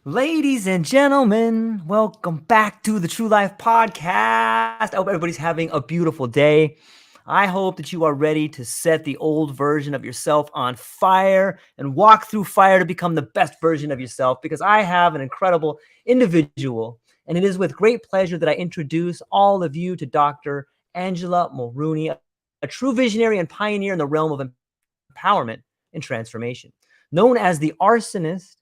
Ladies and gentlemen, welcome back to the True Life Podcast. I hope everybody's having a beautiful day. I hope that you are ready to set the old version of yourself on fire and walk through fire to become the best version of yourself, because I have an incredible individual, and it is with great pleasure that I introduce all of you to Dr. Angela Mulrooney, a true visionary and pioneer in the realm of empowerment and transformation. Known as the Arsonist,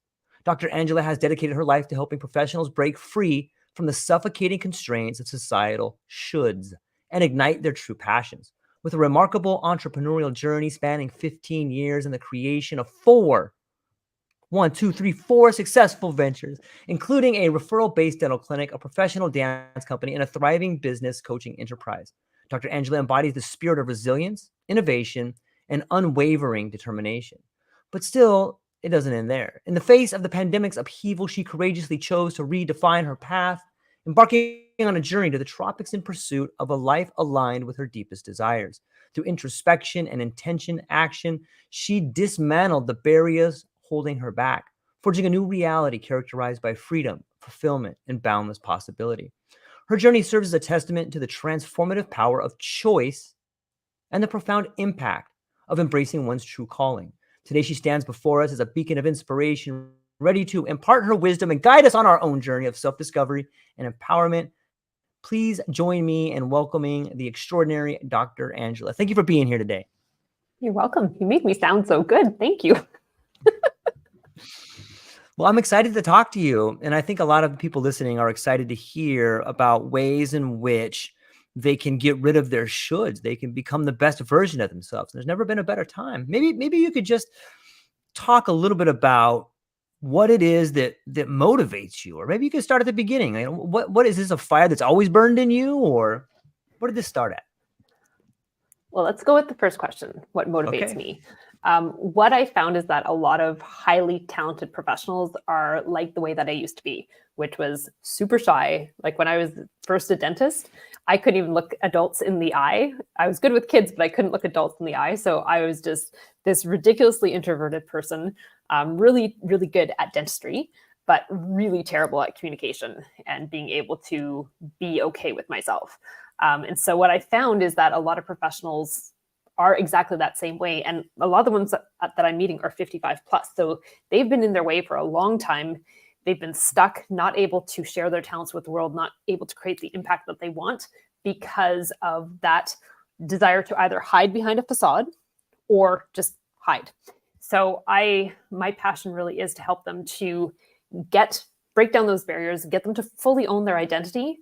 Dr. Angela has dedicated her life to helping professionals break free from the suffocating constraints of societal shoulds and ignite their true passions. With a remarkable entrepreneurial journey spanning 15 years and the creation of four successful ventures, including a referral-based dental clinic, a professional dance company, and a thriving business coaching enterprise. Dr. Angela embodies the spirit of resilience, innovation, and unwavering determination. But still, it doesn't end there. In the face of the pandemic's upheaval, she courageously chose to redefine her path, embarking on a journey to the tropics in pursuit of a life aligned with her deepest desires. Through introspection and intention action, she dismantled the barriers holding her back, forging a new reality characterized by freedom, fulfillment, and boundless possibility. Her journey serves as a testament to the transformative power of choice and the profound impact of embracing one's true calling. Today, she stands before us as a beacon of inspiration, ready to impart her wisdom and guide us on our own journey of self-discovery and empowerment. Please join me in welcoming the extraordinary Dr. Angela. Thank you for being here today. You're welcome. You made me sound so good. Thank you. Well, I'm excited to talk to you. And I think a lot of people listening are excited to hear about ways in which they can get rid of their shoulds. They can become the best version of themselves. There's never been a better time. Maybe you could just talk a little bit about what it is that motivates you, or maybe you could start at the beginning. What is this, a fire that's always burned in you, or where did this start at? Well, let's go with the first question. What motivates me? What I found is that a lot of highly talented professionals are like the way that I used to be, which was super shy. Like when I was first a dentist, I couldn't even look adults in the eye. I was good with kids, but I couldn't look adults in the eye. So I was just this ridiculously introverted person, really, really good at dentistry, but really terrible at communication and being able to be okay with myself. And so what I found is that a lot of professionals are exactly that same way. And a lot of the ones that I'm meeting are 55 plus. So they've been in their way for a long time. They've been stuck, not able to share their talents with the world, not able to create the impact that they want because of that desire to either hide behind a facade or just hide. So my passion really is to help them to break down those barriers, get them to fully own their identity,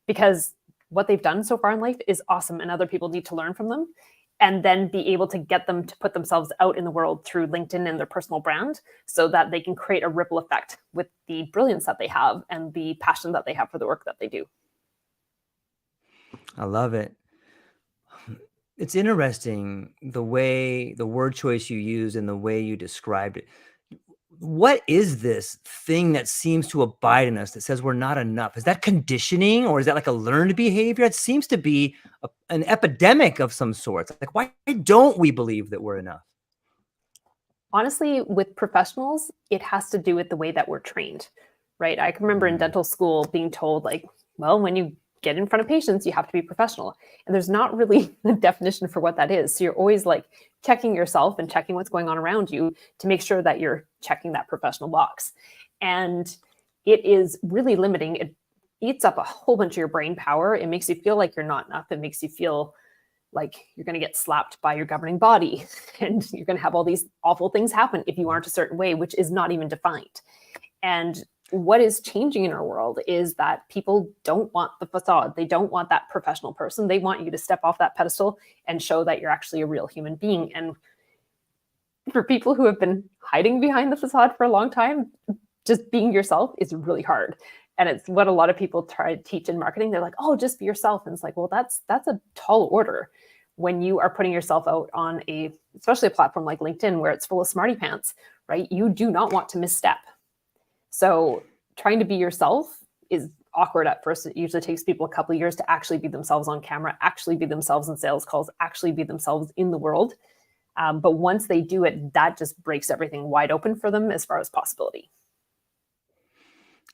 because what they've done so far in life is awesome and other people need to learn from them, and then be able to get them to put themselves out in the world through LinkedIn and their personal brand so that they can create a ripple effect with the brilliance that they have and the passion that they have for the work that they do. I love it. It's interesting the word choice you use and the way you described it. What is this thing that seems to abide in us that says we're not enough? Is that conditioning, or is that like a learned behavior? It seems to be an epidemic of some sort. Like, why don't we believe that we're enough? Honestly, with professionals, it has to do with the way that we're trained, right? I can remember in dental school being told, like, well, when you get in front of patients, you have to be professional. And there's not really a definition for what that is. So you're always like checking yourself and checking what's going on around you to make sure that you're checking that professional box. And it is really limiting. It eats up a whole bunch of your brain power. It makes you feel like you're not enough. It makes you feel like you're going to get slapped by your governing body and you're going to have all these awful things happen if you aren't a certain way, which is not even defined. And what is changing in our world is that people don't want the facade. They don't want that professional person. They want you to step off that pedestal and show that you're actually a real human being. And for people who have been hiding behind the facade for a long time, just being yourself is really hard. And it's what a lot of people try to teach in marketing. They're like, oh, just be yourself. And it's like, well, that's a tall order when you are putting yourself out on especially a platform like LinkedIn, where it's full of smarty pants, right? You do not want to misstep. So trying to be yourself is awkward at first. It usually takes people a couple of years to actually be themselves on camera, actually be themselves in sales calls, actually be themselves in the world. But once they do it, that just breaks everything wide open for them as far as possibility.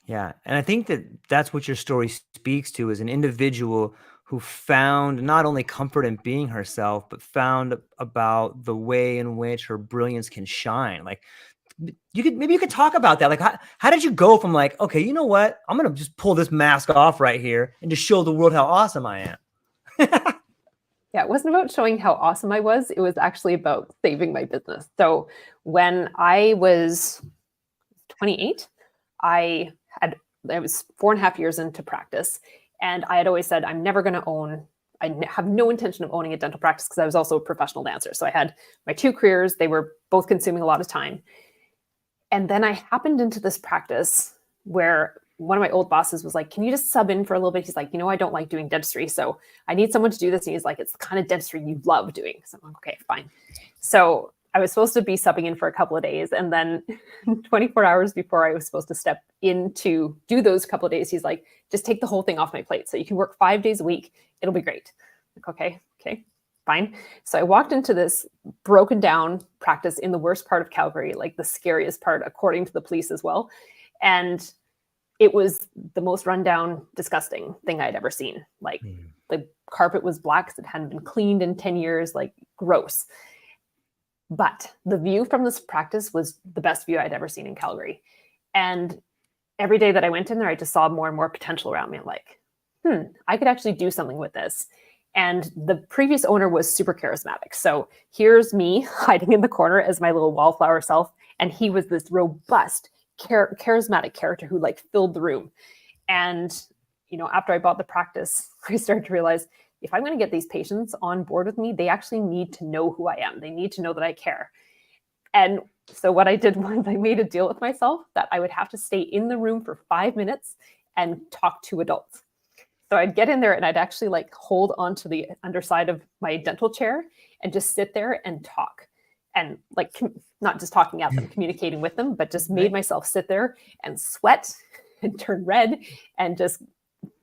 Yeah. And I think that that's what your story speaks to, is an individual who found not only comfort in being herself, but found about the way in which her brilliance can shine. Like, maybe you could talk about that. Like, how did you go from like, okay, you know what? I'm going to just pull this mask off right here and just show the world how awesome I am. Yeah, it wasn't about showing how awesome I was. It was actually about saving my business. So when I was 28, I was 4.5 years into practice. And I had always said, I'm never going to have no intention of owning a dental practice, because I was also a professional dancer. So I had my 2 careers. They were both consuming a lot of time. And then I happened into this practice where one of my old bosses was like, can you just sub in for a little bit? He's like, I don't like doing dentistry, so I need someone to do this. And he's like, it's the kind of dentistry you love doing. So I'm like, okay, fine. So I was supposed to be subbing in for a couple of days. And then 24 hours before I was supposed to step in to do those couple of days, he's like, just take the whole thing off my plate. So you can work 5 days a week. It'll be great. I'm like, okay, fine. So I walked into this broken down practice in the worst part of Calgary, like the scariest part, according to the police as well. And it was the most rundown, disgusting thing I'd ever seen. Like the carpet was black because it hadn't been cleaned in 10 years, like gross. But the view from this practice was the best view I'd ever seen in Calgary. And every day that I went in there, I just saw more and more potential around me. I'm like, I could actually do something with this. And the previous owner was super charismatic. So here's me hiding in the corner as my little wallflower self. And he was this robust, charismatic character who like filled the room. And, after I bought the practice, I started to realize, if I'm going to get these patients on board with me, they actually need to know who I am. They need to know that I care. And so what I did was I made a deal with myself that I would have to stay in the room for 5 minutes and talk to adults. So I'd get in there and I'd actually like hold onto the underside of my dental chair and just sit there and talk. And like, not just talking at them, communicating with them, but just made myself sit there and sweat and turn red and just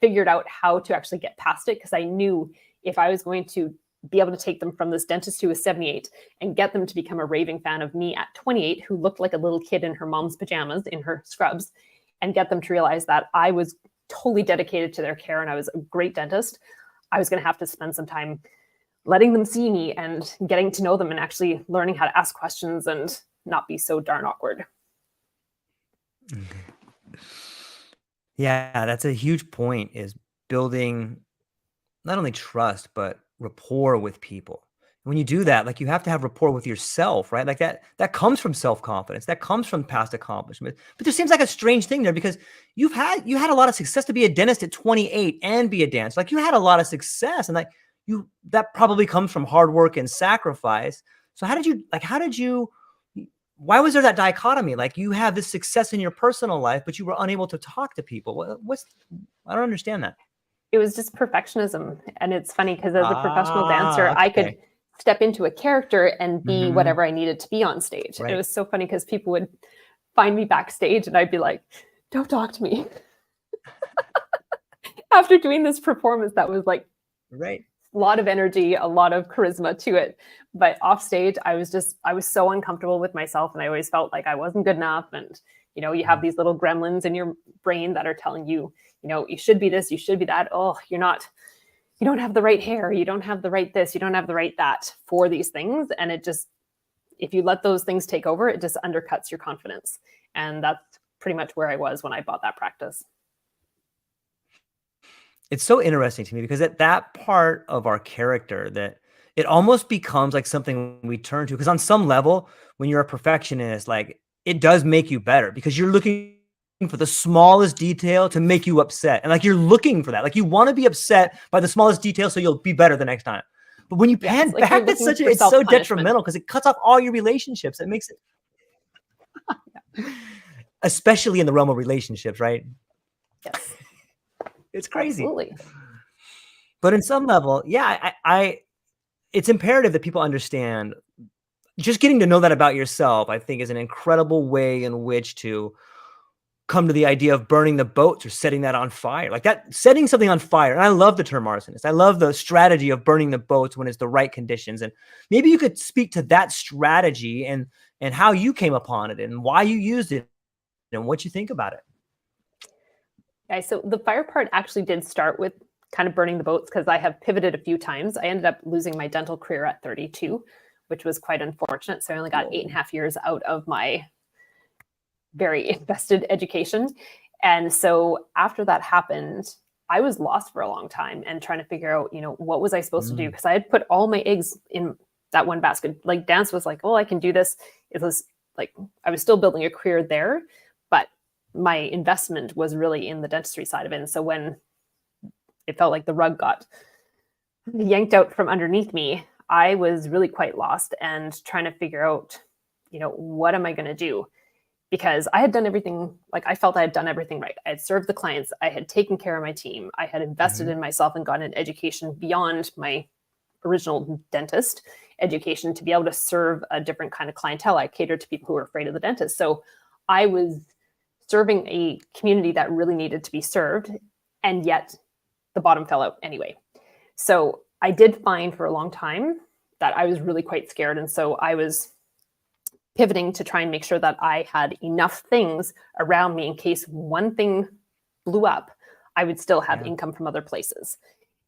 figured out how to actually get past it. Because I knew if I was going to be able to take them from this dentist who was 78 and get them to become a raving fan of me at 28, who looked like a little kid in her mom's pajamas, in her scrubs, and get them to realize that I was totally dedicated to their care and I was a great dentist, I was going to have to spend some time letting them see me and getting to know them and actually learning how to ask questions and not be so darn awkward. Yeah, that's a huge point, is building not only trust, but rapport with people. When you do that, like, you have to have rapport with yourself, right? Like that comes from self-confidence, that comes from past accomplishment. But there seems like a strange thing there, because you had a lot of success to be a dentist at 28 and be a dancer. Like, you had a lot of success, and that probably comes from hard work and sacrifice. So why was there that dichotomy? Like, you have this success in your personal life, but you were unable to talk to people. I don't understand that. It was just perfectionism. And it's funny because as a professional dancer, I could step into a character and be whatever I needed to be on stage. Right. It was so funny because people would find me backstage and I'd be like, don't talk to me. After doing this performance that was like a lot of energy, a lot of charisma to it. But off stage, I was so uncomfortable with myself, and I always felt like I wasn't good enough. And, you have these little gremlins in your brain that are telling you, you should be this, you should be that. Oh, you don't have the right hair. You don't have the right this, you don't have the right that for these things. And if you let those things take over, it just undercuts your confidence. And that's pretty much where I was when I bought that practice. It's so interesting to me, because at that part of our character, that it almost becomes like something we turn to, because on some level, when you're a perfectionist, like, it does make you better, because you're looking for the smallest detail to make you upset. And like, you're looking for that. Like, you want to be upset by the smallest detail so you'll be better the next time. But when you pan back, it's so detrimental, because it cuts off all your relationships. It makes it, especially in the realm of relationships, right? Yes. It's crazy. Absolutely. But in some level, it's imperative that people understand, just getting to know that about yourself, I think, is an incredible way in which to come to the idea of burning the boats or setting that on fire. Like, that, setting something on fire. And I love the term arsonist. I love the strategy of burning the boats when it's the right conditions. And maybe you could speak to that strategy and how you came upon it and why you used it and what you think about it. Okay, so the fire part actually did start with kind of burning the boats because I have pivoted a few times. I ended up losing my dental career at 32, which was quite unfortunate. So I only got 8.5 years out of my very invested education. And so after that happened, I was lost for a long time and trying to figure out, what was I supposed to do? Because I had put all my eggs in that one basket. Like dance was like, oh, I can do this. It was like, I was still building a career there, but my investment was really in the dentistry side of it. And so when it felt like the rug got yanked out from underneath me, I was really quite lost and trying to figure out, what am I going to do? Because I had done everything, like I felt I had done everything right. I had served the clients. I had taken care of my team. I had invested in myself and gotten an education beyond my original dentist education to be able to serve a different kind of clientele. I catered to people who were afraid of the dentist. So I was serving a community that really needed to be served, and yet the bottom fell out anyway. So I did find for a long time that I was really quite scared. And so I was pivoting to try and make sure that I had enough things around me in case one thing blew up, I would still have income from other places.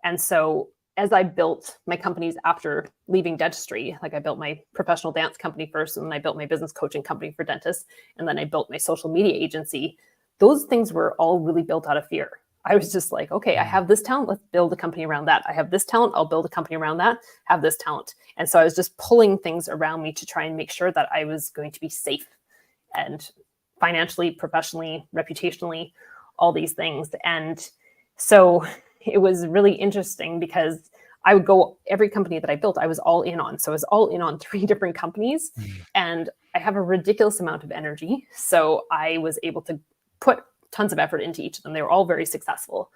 And so as I built my companies after leaving dentistry, like I built my professional dance company first, and then I built my business coaching company for dentists, and then I built my social media agency, those things were all really built out of fear. I was just like, okay, I have this talent, let's build a company around that. I have this talent, I'll build a company around that, have this talent. And so I was just pulling things around me to try and make sure that I was going to be safe and financially, professionally, reputationally, all these things. And so it was really interesting because I would go, every company that I built, I was all in on. So I was all in on 3 different companies, and I have a ridiculous amount of energy. So I was able to put tons of effort into each of them. They were all very successful.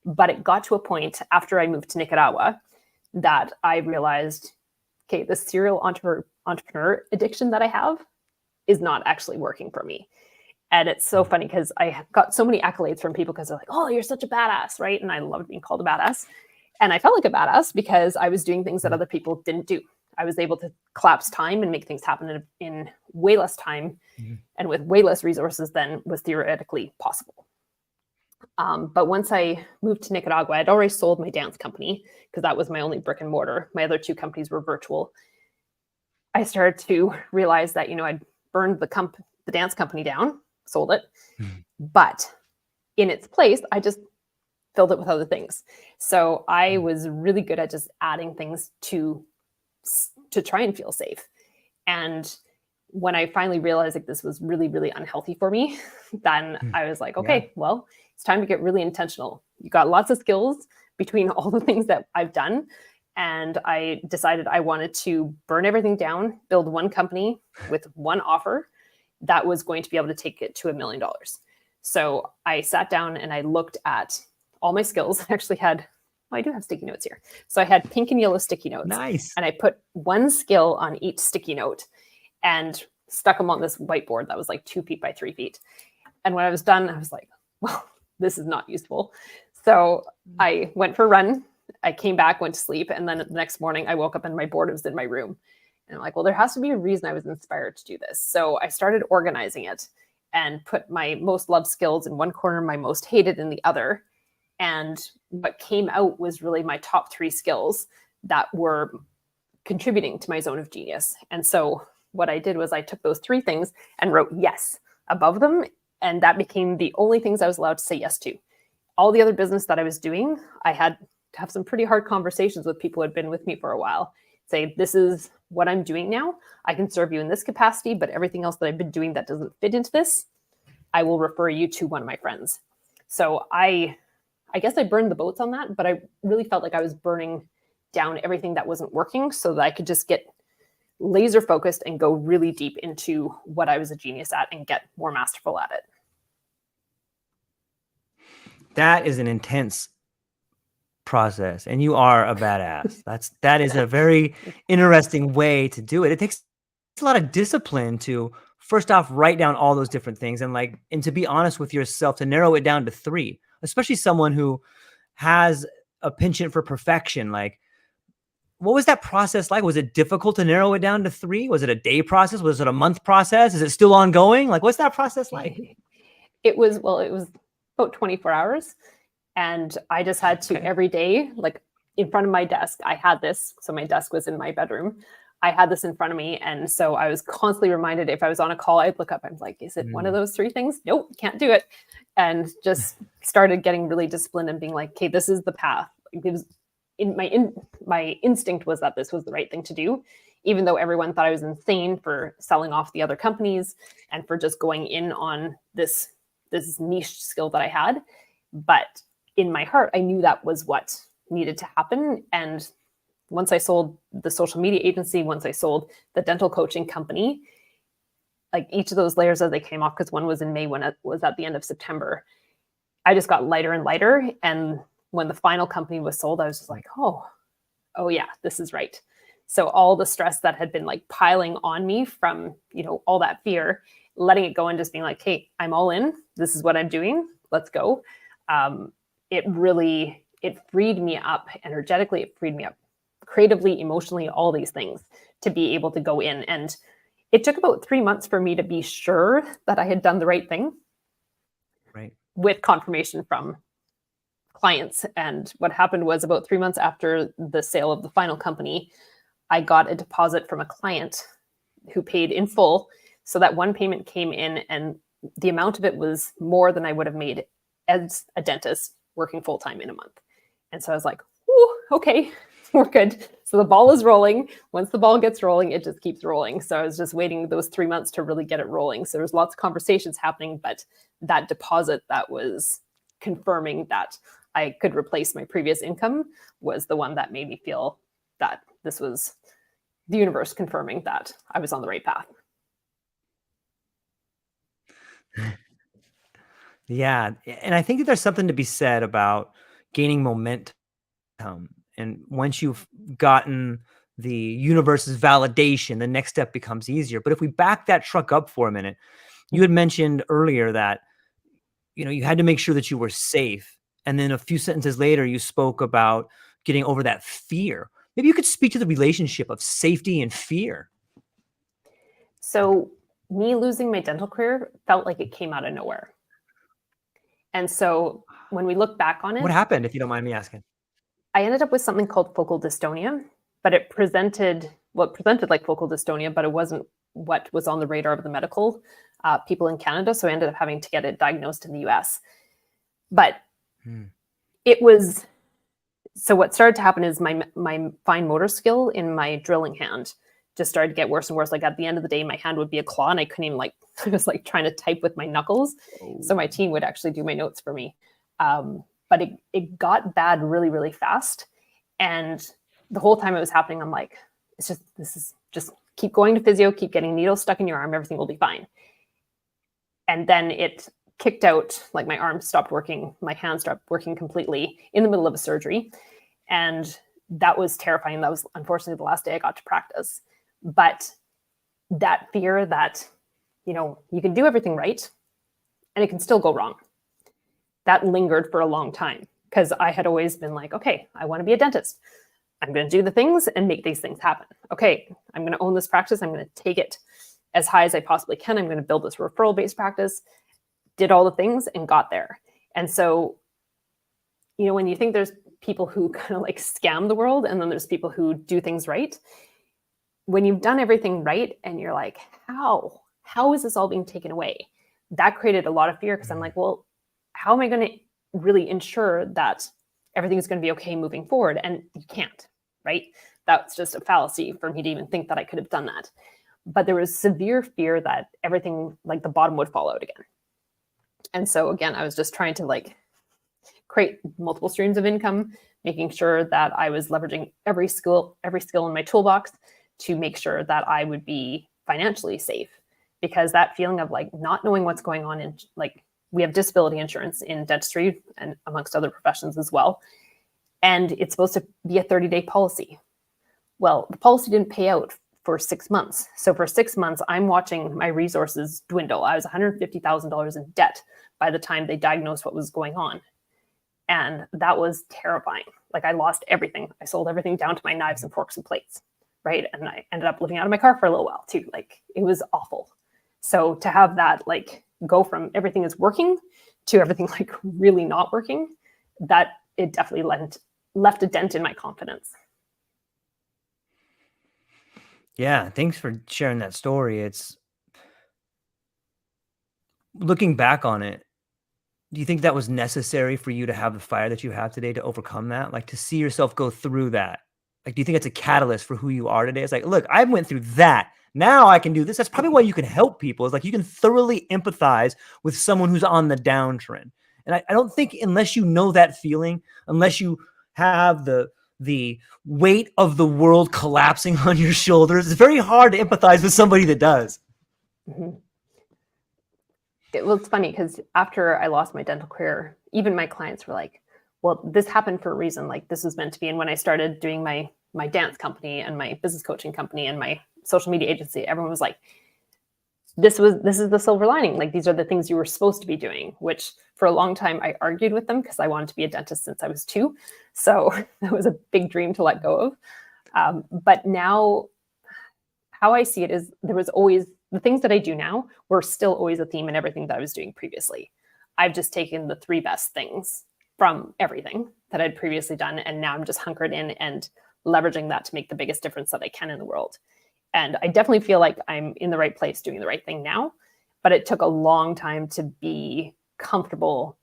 But it got to a point after I moved to Nicaragua that I realized, okay, the serial entrepreneur addiction that I have is not actually working for me. And it's so funny because I got so many accolades from people because they're like, oh, you're such a badass, right? And I loved being called a badass. And I felt like a badass because I was doing things that other people didn't do. I was able to collapse time and make things happen in way less time and with way less resources than was theoretically possible. But once I moved to Nicaragua, I'd already sold my dance company because that was my only brick and mortar. My other 2 companies were virtual. I started to realize that, I'd burned the dance company down, sold it, but in its place, I just filled it with other things. So I was really good at just adding things to try and feel safe. And when I finally realized that this was really, really unhealthy for me, then I was like, okay, well, it's time to get really intentional. You got lots of skills between all the things that I've done. And I decided I wanted to burn everything down, build one company with one offer that was going to be able to take it to $1 million. So I sat down and I looked at all my skills. I actually had, I do have sticky notes here. So I had pink and yellow sticky notes. Nice. And I put one skill on each sticky note and stuck them on this whiteboard that was like 2 feet by 3 feet. And when I was done, I was like, well, this is not useful. So I went for a run. I came back, went to sleep. And then the next morning I woke up and my board was in my room. And I'm like, well, there has to be a reason I was inspired to do this. So I started organizing it and put my most loved skills in one corner, my most hated in the other. And what came out was really my top 3 skills that were contributing to my zone of genius. And so what I did was I took those 3 things and wrote yes above them. And that became the only things I was allowed to say yes to. All the other business that I was doing, I had to have some pretty hard conversations with people who had been with me for a while. Say, this is what I'm doing now. I can serve you in this capacity, but everything else that I've been doing that doesn't fit into this, I will refer you to one of my friends. So I guess I burned the boats on that, but I really felt like I was burning down everything that wasn't working so that I could just get laser focused and go really deep into what I was a genius at and get more masterful at it. That is an intense process, and you are a badass. That is a very interesting way to do it. It takes a lot of discipline to first off write down all those different things and to be honest with yourself, to narrow it down to 3, especially someone who has a penchant for perfection. Like, what was that process like? Was it difficult to narrow it down to 3? Was it a day process? Was it a month process? Is it still ongoing? Like, what's that process like? It was about 24 hours. And I just had to every day, like in front of my desk, I had this. So my desk was in my bedroom. I had this in front of me. And so I was constantly reminded if I was on a call, I'd look up. I'm like, is it one of those 3 things? Nope, can't do it. And just started getting really disciplined and being like, okay, this is the path. It was my instinct was that this was the right thing to do, even though everyone thought I was insane for selling off the other companies and for just going in on this niche skill that I had. But in my heart, I knew that was what needed to happen. And once I sold the social media agency, once I sold the dental coaching company, like each of those layers as they came off, because one was in May, when it was at the end of September, I just got lighter and lighter. And when the final company was sold, I was just like, oh yeah, this is right. So all the stress that had been like piling on me from, all that fear, letting it go and just being like, hey, I'm all in. This is what I'm doing. Let's go. It freed me up energetically. It freed me up creatively, emotionally, all these things to be able to go in. And it took about 3 months for me to be sure that I had done the right thing. Right. With confirmation from clients. And what happened was about 3 months after the sale of the final company, I got a deposit from a client who paid in full. So that one payment came in and the amount of it was more than I would have made as a dentist working full-time in a month. And so I was like, okay, we're good. So the ball is rolling. Once the ball gets rolling, it just keeps rolling. So I was just waiting those 3 months to really get it rolling. So there was lots of conversations happening, but that deposit that was confirming that I could replace my previous income was the one that made me feel that this was the universe confirming that I was on the right path. Yeah. And I think that there's something to be said about gaining momentum. And once you've gotten the universe's validation, the next step becomes easier. But if we back that truck up for a minute, you had mentioned earlier that, you had to make sure that you were safe. And then a few sentences later, you spoke about getting over that fear. Maybe you could speak to the relationship of safety and fear. So me losing my dental career felt like it came out of nowhere. And so when we look back on it, What happened, if you don't mind me asking? I ended up with something called focal dystonia, but it presented like focal dystonia, but it wasn't what was on the radar of the medical people in Canada. So I ended up having to get it diagnosed in the US. But it was, so what started to happen is my fine motor skill in my drilling hand just started to get worse and worse. Like at the end of the day, my hand would be a claw and I couldn't even I was like trying to type with my knuckles. So my team would actually do my notes for me. But it got bad really, really fast. And the whole time it was happening, I'm like, this is just keep going to physio, keep getting needles stuck in your arm, everything will be fine. And then it kicked out, like my arm stopped working, my hand stopped working completely in the middle of a surgery. And that was terrifying. That was unfortunately the last day I got to practice. But that fear that, you can do everything right and it can still go wrong, that lingered for a long time because I had always been like, okay, I want to be a dentist. I'm going to do the things and make these things happen. Okay, I'm going to own this practice. I'm going to take it as high as I possibly can. I'm going to build this referral-based practice, did all the things and got there. And so, when you think there's people who kind of like scam the world and then there's people who do things right, when you've done everything right and you're like, how is this all being taken away? That created a lot of fear because I'm like, well, how am I going to really ensure that everything is going to be okay moving forward? And you can't, right? That's just a fallacy for me to even think that I could have done that. But there was severe fear that everything, like the bottom would fall out again. And so again, I was just trying to create multiple streams of income, making sure that I was leveraging every skill in my toolbox to make sure that I would be financially safe. Because that feeling of not knowing what's going on in we have disability insurance in dentistry and amongst other professions as well. And it's supposed to be a 30-day policy. Well, the policy didn't pay out for 6 months. So for 6 months, I'm watching my resources dwindle. I was $150,000 in debt by the time they diagnosed what was going on. And that was terrifying. I lost everything. I sold everything down to my knives and forks and plates, right? And I ended up living out of my car for a little while too. It was awful. So to have that, go from everything is working to everything like really not working, that it definitely left a dent in my confidence. Yeah, thanks for sharing that story. It's looking back on it, do you think that was necessary for you to have the fire that you have today to overcome that? Like to see yourself go through that? Like, do you think it's a catalyst for who you are today? It's like, look, I went through that. Now I can do this. That's probably why you can help people. It's like you can thoroughly empathize with someone who's on the downtrend. And I don't think unless you know that feeling, unless you have the weight of the world collapsing on your shoulders, it's very hard to empathize with somebody that does. Mm-hmm. Well, it's funny because after I lost my dental career, even my clients were like, well, this happened for a reason. Like this was meant to be. And when I started doing my dance company and my business coaching company and my social media agency, everyone was like, this is the silver lining. Like these are the things you were supposed to be doing, which for a long time I argued with them because I wanted to be a dentist since I was 2. So that was a big dream to let go of. But now how I see it is there was always the things that I do now were still always a theme in everything that I was doing previously. I've just taken the 3 best things from everything that I'd previously done. And now I'm just hunkered in and leveraging that to make the biggest difference that I can in the world. And I definitely feel like I'm in the right place doing the right thing now, but it took a long time to be comfortable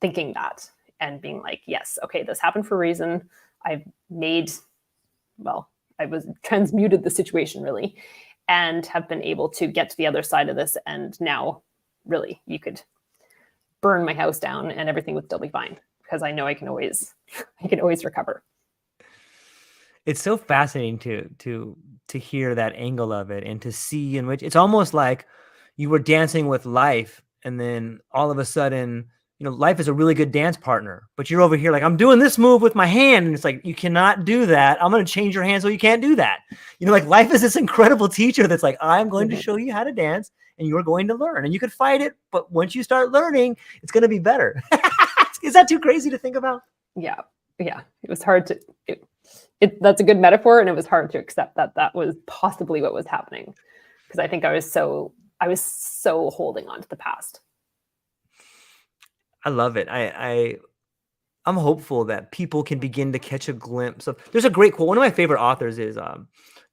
thinking that and being like, yes, okay, this happened for a reason. I was transmuted the situation really, and have been able to get to the other side of this. And now really you could burn my house down and everything would still be fine because I know I can always recover. It's so fascinating to hear that angle of it and to see in which it's almost like you were dancing with life and then all of a sudden, life is a really good dance partner, but you're over here like, I'm doing this move with my hand. And it's like, you cannot do that. I'm going to change your hand so you can't do that. Like life is this incredible teacher that's like, I'm going to show you how to dance and you're going to learn and you could fight it. But once you start learning, it's going to be better. Is that too crazy to think about? Yeah. Yeah. It was hard to, that's a good metaphor. And it was hard to accept that was possibly what was happening. Because I think I was so holding on to the past. I love it. I'm hopeful that people can begin to catch a glimpse of. There's a great quote. One of my favorite authors is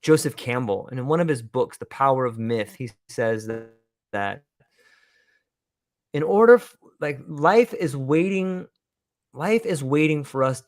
Joseph Campbell, and in one of his books, The Power of Myth, he says that in order, life is waiting for us.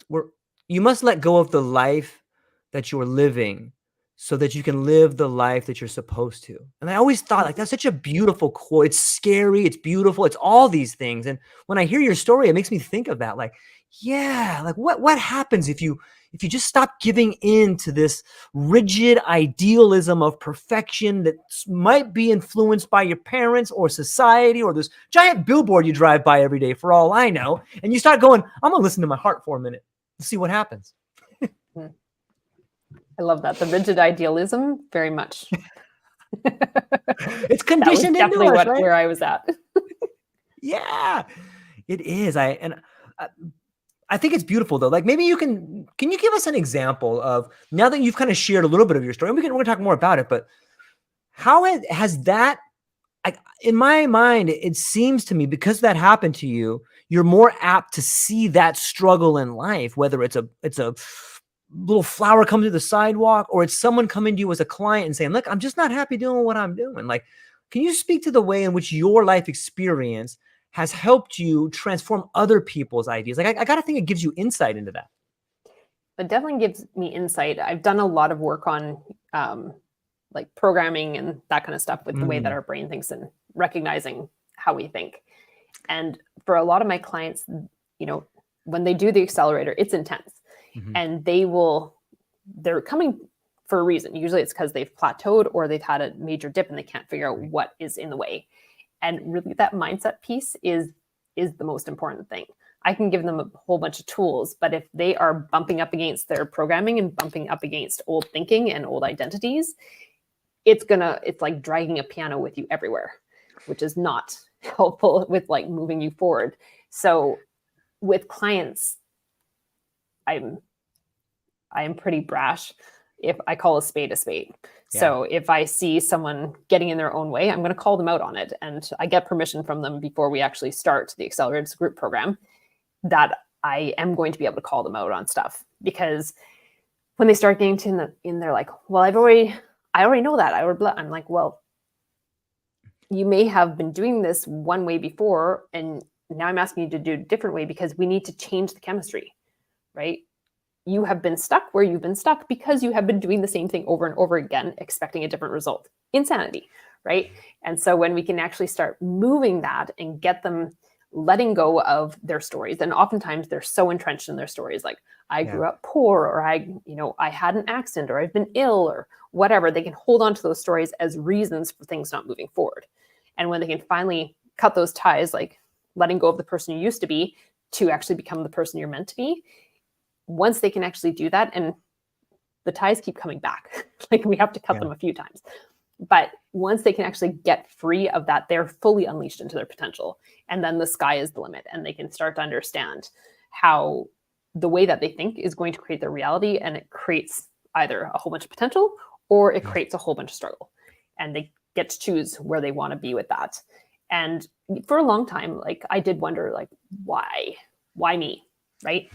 You must let go of the life that you're living, so that you can live the life that you're supposed to. And I always thought like that's such a beautiful quote. It's scary, it's beautiful, it's all these things. And when I hear your story, it makes me think of that. Like, yeah, like what happens if you just stop giving in to this rigid idealism of perfection that might be influenced by your parents or society or this giant billboard you drive by every day for all I know, and you start going, I'm gonna listen to my heart for a minute and see what happens. I love that. The rigid idealism, very much. It's conditioned into us, right? Where I was at. Yeah, it is. I think it's beautiful though. Like maybe can you give us an example of, now that you've kind of shared a little bit of your story, and we're going to talk more about it, but how has that, in my mind, it seems to me, because that happened to you, you're more apt to see that struggle in life, whether it's a little flower coming to the sidewalk, or it's someone coming to you as a client and saying, look, I'm just not happy doing what I'm doing. Like, can you speak to the way in which your life experience has helped you transform other people's ideas? Like, I got to think it gives you insight into that. It definitely gives me insight. I've done a lot of work on like programming and that kind of stuff with the way that our brain thinks and recognizing how we think. And for a lot of my clients, when they do the accelerator, it's intense. And they're coming for a reason. Usually it's because they've plateaued or they've had a major dip and they can't figure out what is in the way. And really that mindset piece is the most important thing. I can give them a whole bunch of tools, but if they are bumping up against their programming and bumping up against old thinking and old identities, it's like dragging a piano with you everywhere, which is not helpful with like moving you forward. So with clients, I am pretty brash. if I call a spade a spade. Yeah. So if I see someone getting in their own way, I'm going to call them out on it. And I get permission from them before we actually start the accelerated group program that I am going to be able to call them out on stuff. Because when they start getting to they're like, well, I already know that. I'm like, well, you may have been doing this one way before, and now I'm asking you to do it a different way because we need to change the chemistry, right? You have been stuck where you've been stuck because you have been doing the same thing over and over again, expecting a different result. Insanity, right? And so when we can actually start moving that and get them letting go of their stories, and oftentimes they're so entrenched in their stories, like I grew up poor, or I had an accident, or I've been ill, or whatever. They can hold on to those stories as reasons for things not moving forward. And when they can finally cut those ties, like letting go of the person you used to be to actually become the person you're meant to be, once they can actually do that, and the ties keep coming back, like we have to cut them a few times. But once they can actually get free of that, they're fully unleashed into their potential. And then the sky is the limit, and they can start to understand how the way that they think is going to create their reality. And it creates either a whole bunch of potential or it creates a whole bunch of struggle. And they get to choose where they want to be with that. And for a long time, like I did wonder, like, why me? Right.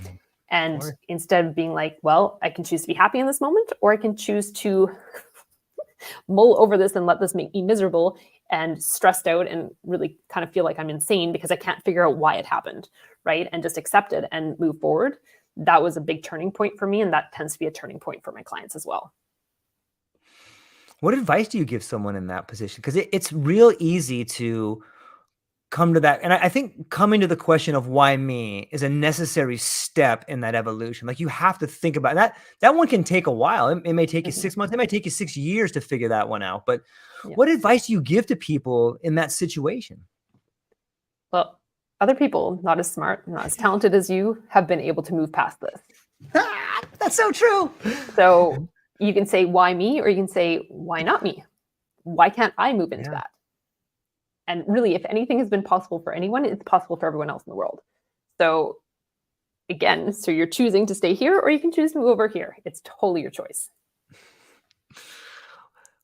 And instead of being like, well, I can choose to be happy in this moment, or I can choose to mull over this and let this make me miserable and stressed out and really kind of feel like I'm insane because I can't figure out why it happened, right? And just accept it and move forward. That was a big turning point for me, and that tends to be a turning point for my clients as well. What advice do you give someone in that position? Because it's real easy to come to that. And I think coming to the question of why me is a necessary step in that evolution. Like you have to think about that. That one can take a while. It may take you 6 months. It might take you 6 years to figure that one out. But what advice do you give to people in that situation? Well, other people not as smart, not as talented as you have been able to move past this. That's so true. So you can say, why me? Or you can say, why not me? Why can't I move into that? And really, if anything has been possible for anyone, it's possible for everyone else in the world. So again, so you're choosing to stay here, or you can choose to move over here. It's totally your choice.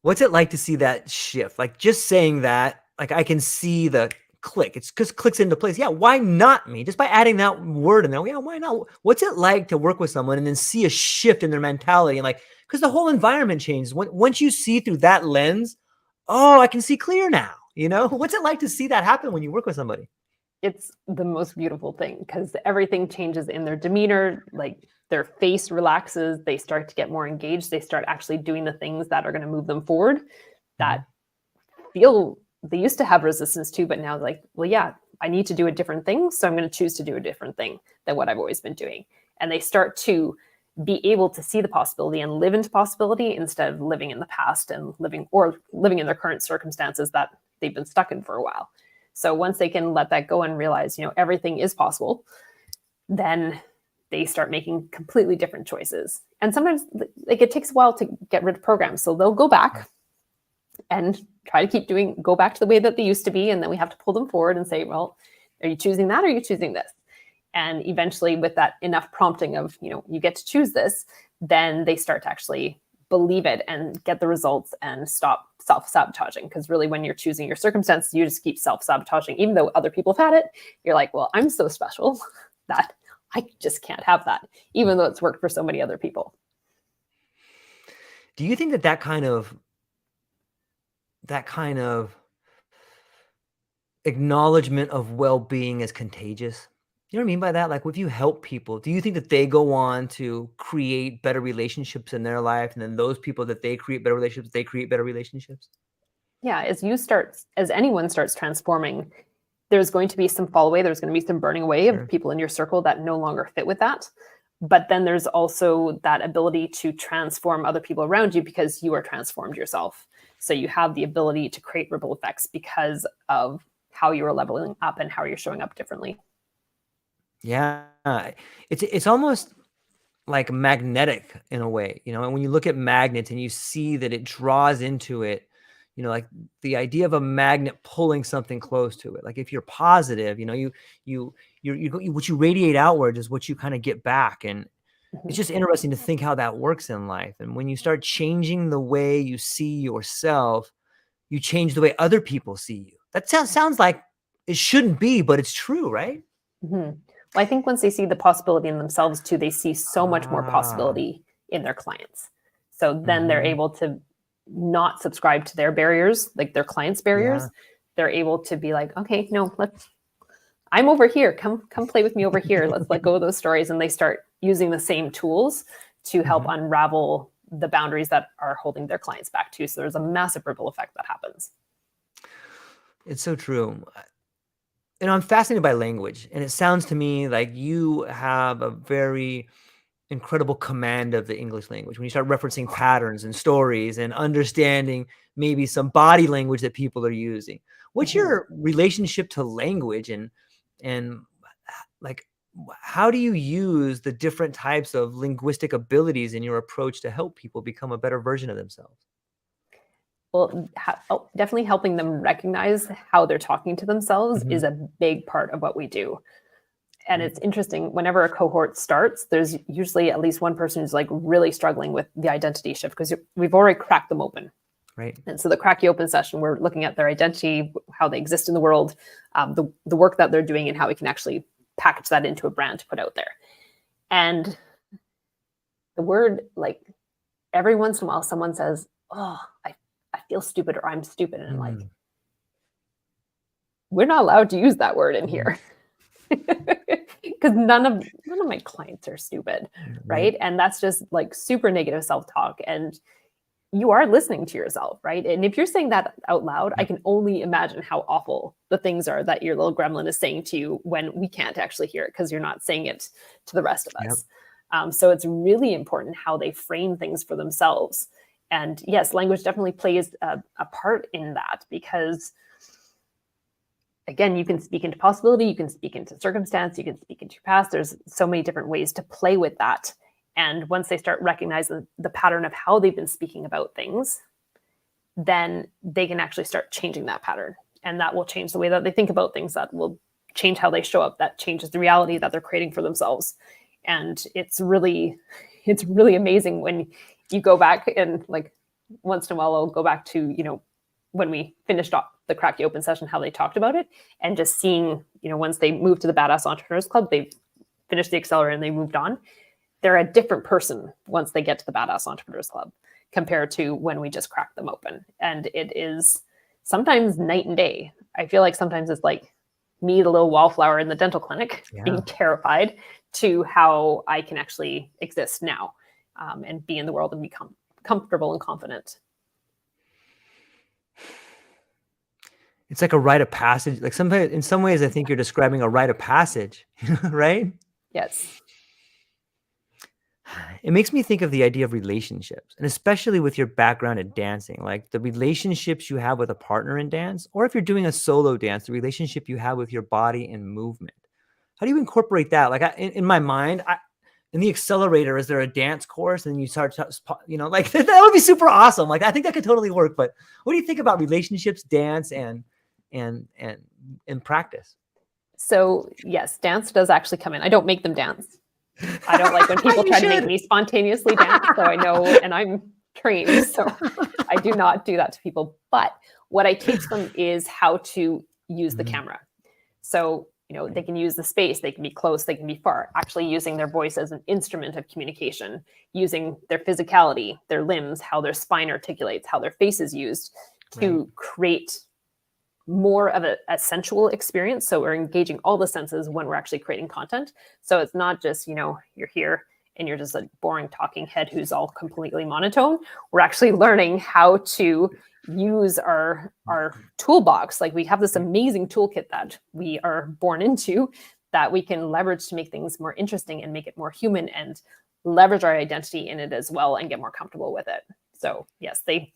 What's it like to see that shift? Like just saying that, like I can see the click. It's just clicks into place. Yeah, why not me? Just by adding that word in there. Yeah, why not? What's it like to work with someone and then see a shift in their mentality? And like, because the whole environment changes. Once you see through that lens, oh, I can see clear now. You know, what's it like to see that happen when you work with somebody? It's the most beautiful thing because everything changes in their demeanor, like their face relaxes, they start to get more engaged, they start actually doing the things that are going to move them forward that feel they used to have resistance to, but now like, well, yeah, I need to do a different thing. So I'm going to choose to do a different thing than what I've always been doing. And they start to be able to see the possibility and live into possibility instead of living in the past and living in their current circumstances that they've been stuck in for a while. So once they can let that go and realize, everything is possible, then they start making completely different choices. And sometimes like it takes a while to get rid of programs. So they'll go back and try to go back to the way that they used to be. And then we have to pull them forward and say, well, are you choosing that or are you choosing this? And eventually with that enough prompting of, you get to choose this, then they start to actually believe it and get the results and stop self-sabotaging. Because really when you're choosing your circumstances, you just keep self-sabotaging. Even though other people have had it, you're like, well, I'm so special that I just can't have that, even though it's worked for so many other people. Do you think that kind of acknowledgement of well-being is contagious? You know what I mean by that? Like if you help people, do you think that they go on to create better relationships in their life? And then those people that they create better relationships, they create better relationships? Yeah, as anyone starts transforming, there's going to be some fall away. There's going to be some burning away of people in your circle that no longer fit with that. But then there's also that ability to transform other people around you because you are transformed yourself. So you have the ability to create ripple effects because of how you are leveling up and how you're showing up differently. Yeah, it's almost like magnetic in a way, and when you look at magnets and you see that it draws into it, like the idea of a magnet pulling something close to it. Like if you're positive, you what you radiate outward is what you kind of get back. And It's just interesting to think how that works in life. And when you start changing the way you see yourself, you change the way other people see you. That sounds like it shouldn't be, but it's true, right? Well, I think once they see the possibility in themselves too, they see so much more Ah, possibility in their clients. So then they're mhm. able to not subscribe to their barriers, like their clients' barriers. Yeah. They're able to be like, okay, no, I'm over here. Come play with me over here. Let's let go of those stories. And they start using the same tools to help Mhm. unravel the boundaries that are holding their clients back too. So there's a massive ripple effect that happens. It's so true. And I'm fascinated by language, and it sounds to me like you have a very incredible command of the English language when you start referencing patterns and stories and understanding maybe some body language that people are using. What's Mhm. your relationship to language and like how do you use the different types of linguistic abilities in your approach to help people become a better version of themselves? Well, definitely helping them recognize how they're talking to themselves Mhm. is a big part of what we do. And Right. it's interesting, whenever a cohort starts, there's usually at least one person who's like really struggling with the identity shift because we've already cracked them open. Right. And so the crack you open session, we're looking at their identity, how they exist in the world, the work that they're doing, and how we can actually package that into a brand to put out there. And the word, like, every once in a while, someone says, "Oh, I feel stupid," or "I'm stupid," and I'm like, Mm, we're not allowed to use that word in mm, here. Because none of my clients are stupid, right. right? And that's just like super negative self-talk. And you are listening to yourself, right? And if you're saying that out loud, I Yep. can only imagine how awful the things are that your little gremlin is saying to you when we can't actually hear it because you're not saying it to the rest of Yep. us. So it's really important how they frame things for themselves. And yes, language definitely plays a part in that because, again, you can speak into possibility, you can speak into circumstance, you can speak into your past. There's so many different ways to play with that. And once they start recognizing the pattern of how they've been speaking about things, then they can actually start changing that pattern. And that will change the way that they think about things, that will change how they show up, that changes the reality that they're creating for themselves. And it's really amazing when you go back and, like, once in a while I'll go back to, when we finished off the Cracky Open session, how they talked about it, and just seeing, once they moved to the Badass Entrepreneurs Club, they finished the accelerator and they moved on. They're a different person once they get to the Badass Entrepreneurs Club compared to when we just cracked them open. And it is sometimes night and day. I feel like sometimes it's like me, the little wallflower in the dental clinic, Yeah. being terrified, to how I can actually exist now, and be in the world and become comfortable and confident. It's like a rite of passage. Like sometimes in some ways I think you're describing a rite of passage, right? Yes. It makes me think of the idea of relationships, and especially with your background in dancing, like the relationships you have with a partner in dance, or if you're doing a solo dance, the relationship you have with your body and movement. How do you incorporate that? Like in my mind, in the accelerator, is there a dance course and you start, like that would be super awesome. Like I think that could totally work. But what do you think about relationships, dance, and and practice? So yes, dance does actually come in. I don't make them dance. I don't like when people You try to make should. me spontaneously dance. So I know, and I'm trained, so I do not do that to people. But what I teach them is how to use the Mhm. camera. So, they Right. can use the space, they can be close, they can be far, actually using their voice as an instrument of communication, using their physicality, their limbs, how their spine articulates, how their face is used Right. to create more of a sensual experience. So we're engaging all the senses when we're actually creating content. So it's not just, you're here and you're just a boring talking head who's all completely monotone. We're actually learning how to use our toolbox. Like, we have this amazing toolkit that we are born into, that we can leverage to make things more interesting and make it more human, and leverage our identity in it as well and get more comfortable with it. So yes, they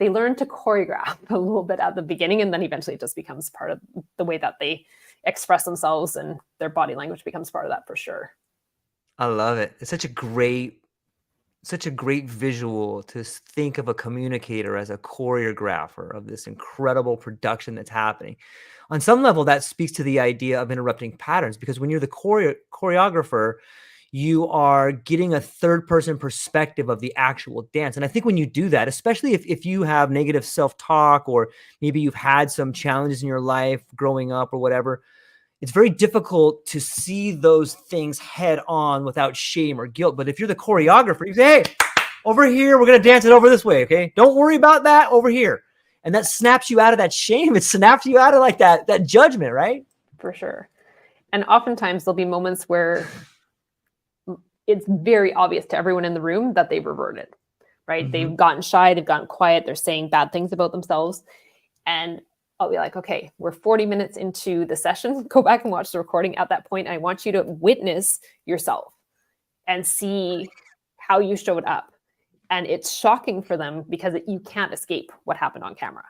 learn to choreograph a little bit at the beginning, and then eventually it just becomes part of the way that they express themselves, and their body language becomes part of that for sure. I love it. It's such a great visual to think of a communicator as a choreographer of this incredible production that's happening. On some level, that speaks to the idea of interrupting patterns, because when you're the choreographer, you are getting a third person perspective of the actual dance. And I think when you do that, especially if you have negative self-talk, or maybe you've had some challenges in your life growing up or whatever, it's very difficult to see those things head on without shame or guilt. But if you're the choreographer, you say, hey, over here, we're going to dance it over this way. Okay. Don't worry about that over here. And that snaps you out of that shame. It snaps you out of like that judgment, right? For sure. And oftentimes there'll be moments where it's very obvious to everyone in the room that they've reverted, right? They've gotten shy, they've gotten quiet, they're saying bad things about themselves. And I'll be like, okay, we're 40 minutes into the session. Go back and watch the recording at that point. I want you to witness yourself and see how you showed up. And it's shocking for them because you can't escape what happened on camera,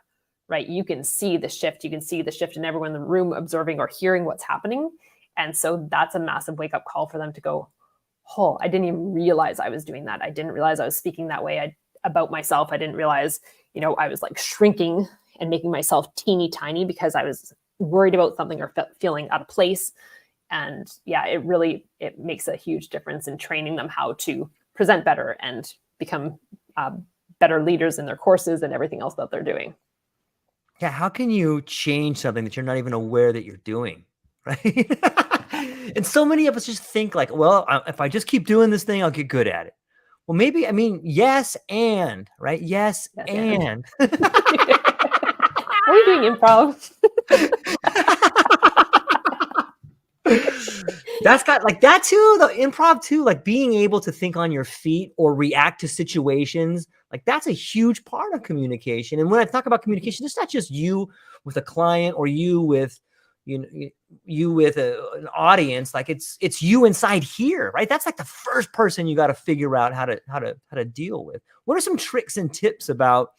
right? You can see the shift. You can see the shift in everyone in the room observing or hearing what's happening. And so that's a massive wake-up call for them to go, oh, I didn't even realize I was doing that. I didn't realize I was speaking that way about myself. I didn't realize, I was like shrinking and making myself teeny tiny because I was worried about something or feeling out of place. And yeah, it makes a huge difference in training them how to present better and become better leaders in their courses and everything else that they're doing. Yeah. How can you change something that you're not even aware that you're doing? Right. And so many of us just think like, well, if I just keep doing this thing, I'll get good at it. Well, maybe, yes, and right. Yes. And. Are we doing improv? That's got like that too, the improv too, like being able to think on your feet or react to situations. Like that's a huge part of communication. And when I talk about communication, it's not just you with a client or you with, you with an audience. Like it's you inside here, right? That's like the first person you got to figure out how to deal with. What are some tricks and tips about,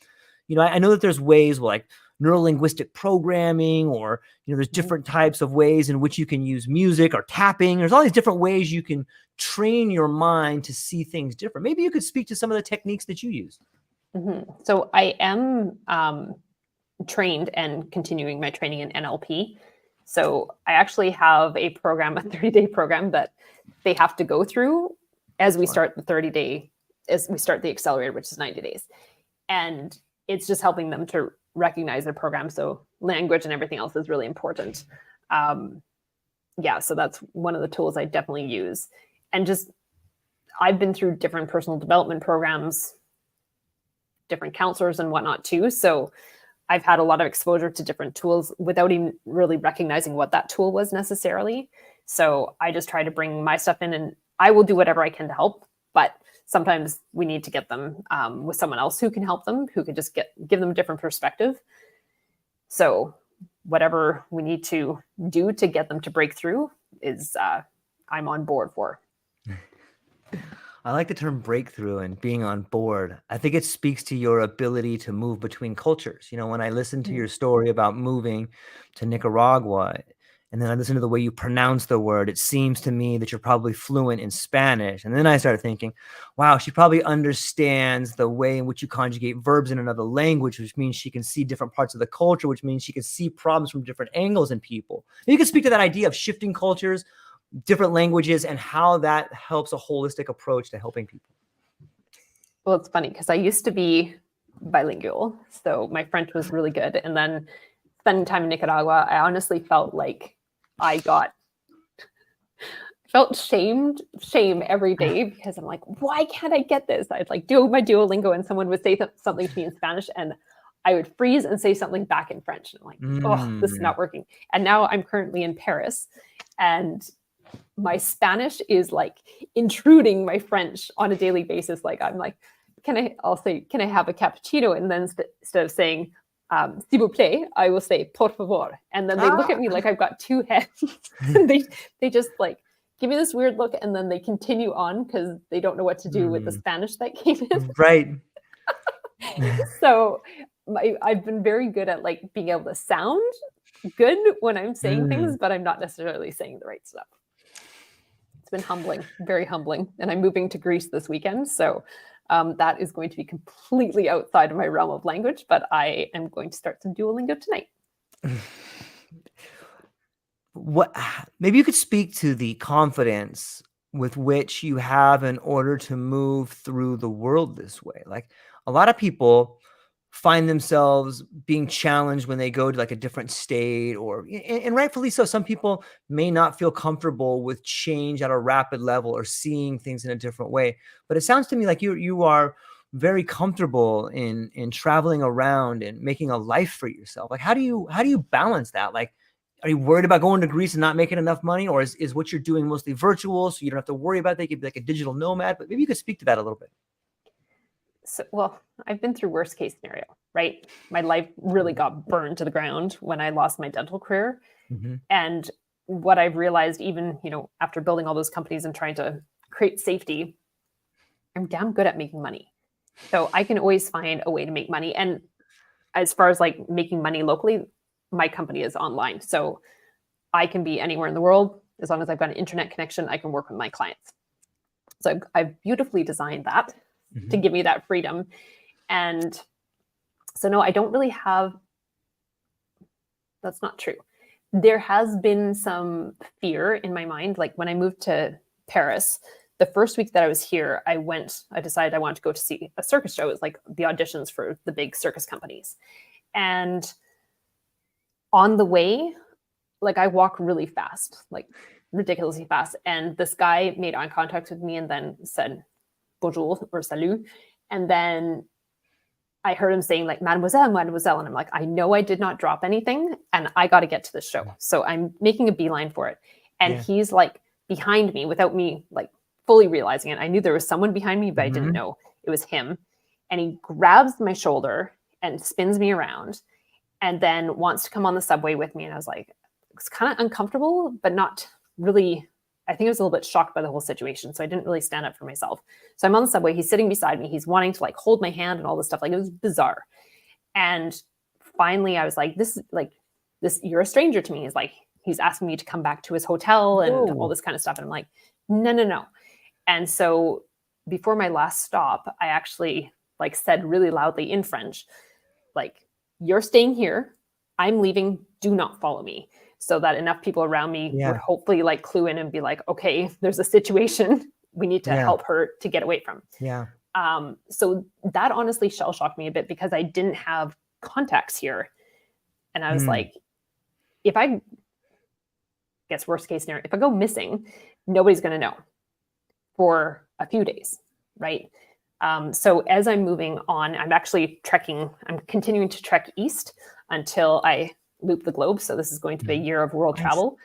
I know that there's ways like neurolinguistic programming, or there's different types of ways in which you can use music or tapping. There's all these different ways you can train your mind to see things different. Maybe you could speak to some of the techniques that you use. So I am trained and continuing my training in NLP. So I actually have a program, a 30-day program that they have to go through as we start the 30-day, as we start the accelerator, which is 90 days. And it's just helping them to recognize their program. So language and everything else is really important. So that's one of the tools I definitely use. And just, I've been through different personal development programs, different counselors and whatnot too. So I've had a lot of exposure to different tools without even really recognizing what that tool was necessarily. So I just try to bring my stuff in, and I will do whatever I can to help, but sometimes we need to get them with someone else who can help them, who can just give them a different perspective. So whatever we need to do to get them to break through is I'm on board for. I like the term breakthrough and being on board. I think it speaks to your ability to move between cultures. When I listened to your story about moving to Nicaragua, and then I listened to the way you pronounce the word, it seems to me that you're probably fluent in Spanish. And then I started thinking, wow, she probably understands the way in which you conjugate verbs in another language, which means she can see different parts of the culture, which means she can see problems from different angles in people. And you can speak to that idea of shifting cultures, different languages, and how that helps a holistic approach to helping people. Well, it's funny because I used to be bilingual. So my French was really good. And then spending time in Nicaragua, I honestly felt like I felt shame every day because I'm like, why can't I get this? I'd like do my Duolingo and someone would say something to me in Spanish and I would freeze and say something back in French. And I'm like, oh, this is not working. And now I'm currently in Paris and my Spanish is like intruding my French on a daily basis. Like I'm like, I'll say, can I have a cappuccino? And then instead of saying, s'il vous plaît, I will say, por favor. And then they look at me like I've got two heads. And they just like give me this weird look and then they continue on because they don't know what to do with the Spanish that came in. Right. So I've been very good at like being able to sound good when I'm saying things, but I'm not necessarily saying the right stuff. It's been humbling, very humbling. And I'm moving to Greece this weekend. So that is going to be completely outside of my realm of language, but I am going to start some Duolingo tonight. Maybe you could speak to the confidence with which you have in order to move through the world this way. Like a lot of people find themselves being challenged when they go to like a different state, or and rightfully so. Some people may not feel comfortable with change at a rapid level or seeing things in a different way. But it sounds to me like you are very comfortable in traveling around and making a life for yourself. Like how do you balance that? Like, are you worried about going to Greece and not making enough money, or is what you're doing mostly virtual, so you don't have to worry about that? You could be like a digital nomad, but maybe you could speak to that a little bit. So, well, I've been through worst case scenario, right? My life really got burned to the ground when I lost my dental career. Mm-hmm. And what I've realized, even, after building all those companies and trying to create safety, I'm damn good at making money. So I can always find a way to make money. And as far as like making money locally, my company is online. So I can be anywhere in the world. As long as I've got an internet connection, I can work with my clients. So I've beautifully designed that to give me that freedom. And so, no, I don't really have, that's not true. There has been some fear in my mind. Like when I moved to Paris, the first week that I was here, I decided I wanted to go to see a circus show. It was like the auditions for the big circus companies. And on the way, like I walk really fast, like ridiculously fast. And this guy made eye contact with me and then said, bonjour or salut. And then I heard him saying like, mademoiselle, mademoiselle. And I'm like, I know I did not drop anything and I got to get to the show. So I'm making a beeline for it. And he's like behind me without me like fully realizing it. I knew there was someone behind me, but I didn't know it was him. And he grabs my shoulder and spins me around and then wants to come on the subway with me. And I was like, it's kind of uncomfortable, but not really. I think I was a little bit shocked by the whole situation. So I didn't really stand up for myself. So I'm on the subway. He's sitting beside me. He's wanting to like hold my hand and all this stuff. Like it was bizarre. And finally I was like, this, you're a stranger to me. He's like, he's asking me to come back to his hotel and all this kind of stuff. And I'm like, no. And so before my last stop, I actually like said really loudly in French, like, you're staying here. I'm leaving. Do not follow me. So that enough people around me would hopefully like clue in and be like, okay, there's a situation we need to help her to get away from. Yeah. So that honestly shell shocked me a bit because I didn't have contacts here. And I was like, if I guess worst case scenario, if I go missing, nobody's going to know for a few days. Right. So as I'm moving on, I'm actually I'm continuing to trek east until I loop the globe. So this is going to be a year of world travel.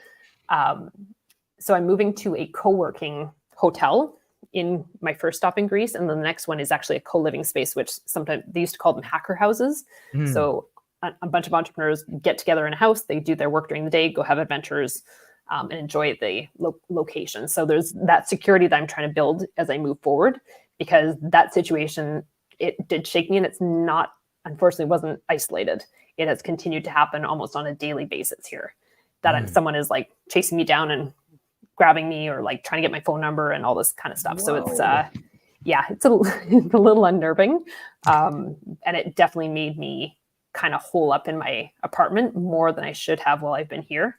So I'm moving to a co-working hotel in my first stop in Greece. And then the next one is actually a co-living space, which sometimes they used to call them hacker houses. So a bunch of entrepreneurs get together in a house, they do their work during the day, go have adventures, and enjoy the location. So there's that security that I'm trying to build as I move forward, because that situation, it did shake me, and it's not, unfortunately, wasn't isolated. It has continued to happen almost on a daily basis here, that someone is like chasing me down and grabbing me, or like trying to get my phone number and all this kind of stuff. Whoa. So it's, it's a little unnerving. And it definitely made me kind of hole up in my apartment more than I should have while I've been here.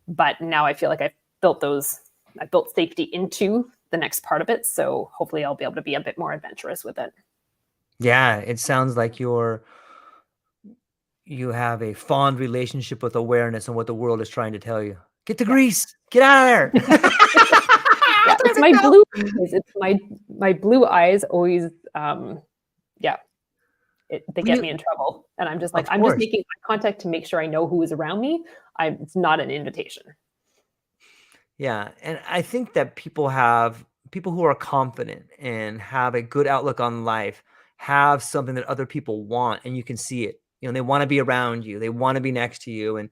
But now I feel like I built safety into the next part of it. So hopefully I'll be able to be a bit more adventurous with it. Yeah. It sounds like you have a fond relationship with awareness and what the world is trying to tell you. Get to Greece, get out of there. It's my blue eyes. It's my blue eyes always, they get me in trouble. And I'm just like, I'm just making eye contact to make sure I know who is around me. It's not an invitation. Yeah. And I think that people who are confident and have a good outlook on life have something that other people want, and you can see it. They want to be around you. They want to be next to you. And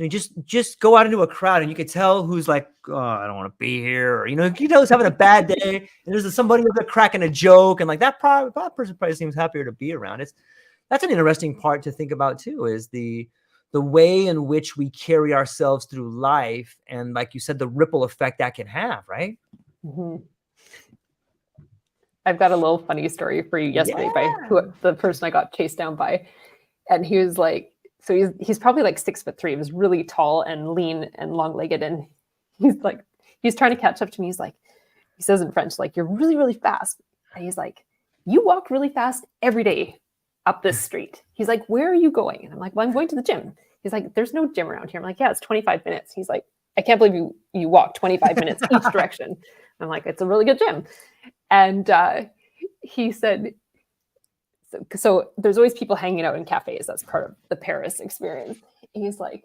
just go out into a crowd and you can tell who's like, oh, I don't want to be here. Or, you know who's having a bad day. And there's somebody who's cracking a joke. And like that person probably seems happier to be around. That's an interesting part to think about too, is the way in which we carry ourselves through life. And like you said, the ripple effect that can have, right? Mm-hmm. I've got a little funny story for you yesterday by the person I got chased down by. And he was like, so he's probably like 6'3". He was really tall and lean and long-legged. And he's trying to catch up to me. He's like, he says in French, like, you're really, really fast. And he's like, you walk really fast every day up this street. He's like, where are you going? And I'm like, well, I'm going to the gym. He's like, there's no gym around here. I'm like, yeah, it's 25 minutes. He's like, I can't believe you walk 25 minutes each direction. I'm like, it's a really good gym. And he said, so there's always people hanging out in cafes. That's part of the Paris experience. He's like,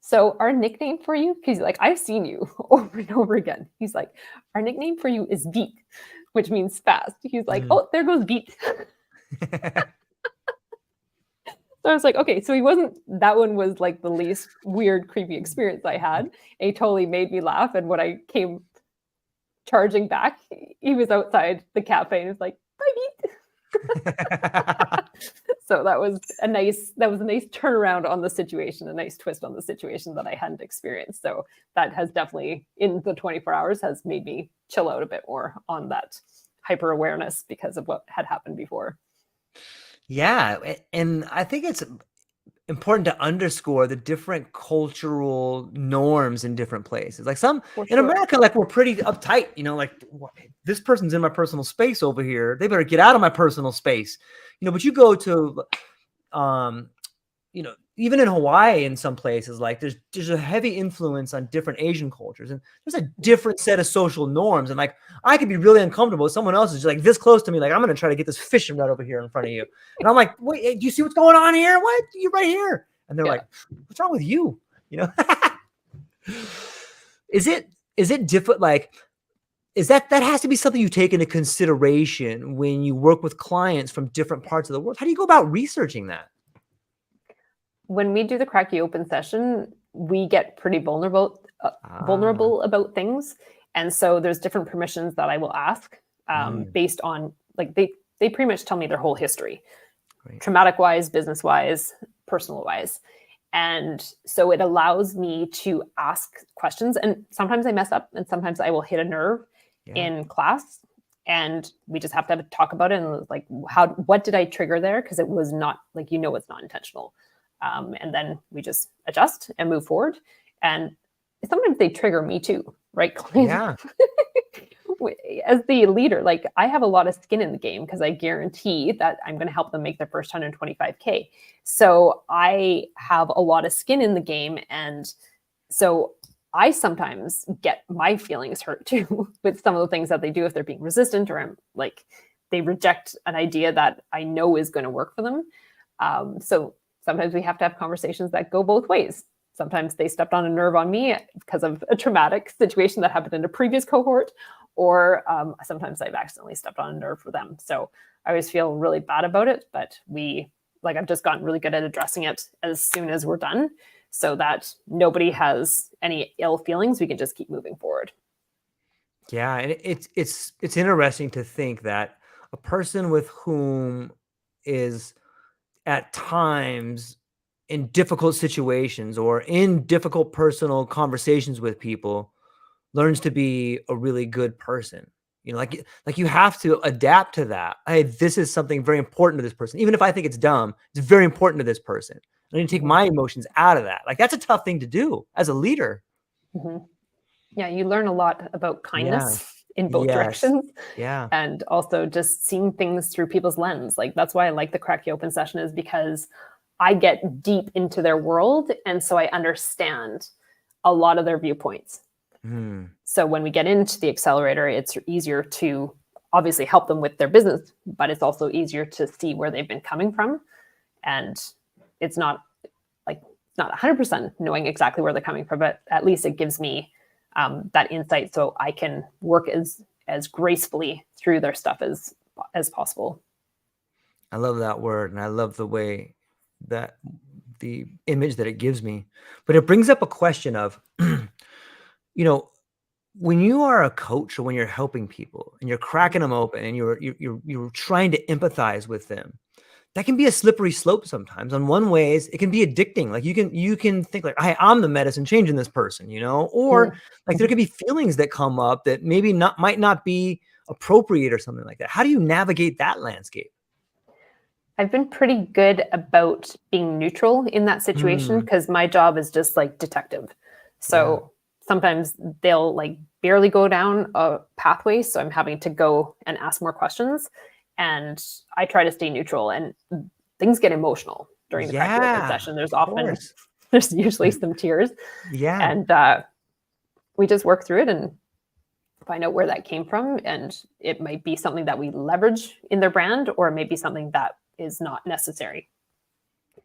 so our nickname for you, because like, I've seen you over and over again. He's like, our nickname for you is Beat, which means fast. He's like, oh, there goes Beat. So I was like, okay, so that one was like the least weird, creepy experience I had. It totally made me laugh. And when I came charging back, he was outside the cafe and he was like, bye, Beat. So that was a nice turnaround on the situation, a nice twist on the situation that I hadn't experienced. So that has definitely, in the 24 hours, has made me chill out a bit more on that hyper awareness because of what had happened before. Yeah. And I think it's important to underscore the different cultural norms in different places. Like in America, like we're pretty uptight, you know, like this person's in my personal space over here. They better get out of my personal space, you know, but you go to, you know, even in Hawaii, in some places, like there's a heavy influence on different Asian cultures, and there's a different set of social norms. And like, I could be really uncomfortable if someone else is just like this close to me. Like, I'm going to try to get this fishing rod over here in front of you. And I'm like, wait, do you see what's going on here? What? You're right here. And they're like, what's wrong with you? You know, is it different? Like, is that has to be something you take into consideration when you work with clients from different parts of the world? How do you go about researching that? When we do the Crack You Open session, we get pretty vulnerable about things. And so there's different permissions that I will ask based on, like, they pretty much tell me their whole history, traumatic wise, business wise, personal wise. And so it allows me to ask questions. And sometimes I mess up and sometimes I will hit a nerve in class. And we just have to talk about it. And like, what did I trigger there? Because it was not, like, it's not intentional. And then we just adjust and move forward. And sometimes they trigger me too, right? Yeah. As the leader, like, I have a lot of skin in the game because I guarantee that I'm going to help them make their first 125K. So I have a lot of skin in the game. And so I sometimes get my feelings hurt too with some of the things that they do if they're being resistant, or I'm like, they reject an idea that I know is going to work for them. So sometimes we have to have conversations that go both ways. Sometimes they stepped on a nerve on me because of a traumatic situation that happened in a previous cohort, or sometimes I've accidentally stepped on a nerve for them. So I always feel really bad about it, but I've just gotten really good at addressing it as soon as we're done so that nobody has any ill feelings. We can just keep moving forward. Yeah. And it's interesting to think that a person with whom is at times in difficult situations or in difficult personal conversations with people learns to be a really good person. You know, like you have to adapt to that. Hey, this is something very important to this person. Even if I think it's dumb, it's very important to this person. I need to take my emotions out of that. Like, that's a tough thing to do as a leader. Mm-hmm. Yeah. You learn a lot about kindness in both directions. Yeah. And also just seeing things through people's lens. Like, that's why I like the Crack You Open session, is because I get deep into their world. And so I understand a lot of their viewpoints. So when we get into the accelerator, it's easier to obviously help them with their business, but it's also easier to see where they've been coming from. And it's not 100% knowing exactly where they're coming from, but at least it gives me that insight so I can work as gracefully through their stuff as possible. I love that word. And I love the way that the image that it gives me, but it brings up a question of, you know, when you are a coach or when you're helping people and you're cracking them open and you're trying to empathize with them, that can be a slippery slope sometimes. On one ways, it can be addicting. Like, you can think like, I'm the medicine changing this person, you know, or like there could be feelings that come up that maybe might not be appropriate or something like that. How do you navigate that landscape? I've been pretty good about being neutral in that situation because my job is just like detective. So sometimes they'll like barely go down a pathway. So I'm having to go and ask more questions. And I try to stay neutral, and things get emotional during the practice open session. There's usually some tears. Yeah. And we just work through it and find out where that came from. And it might be something that we leverage in their brand, or it may be something that is not necessary.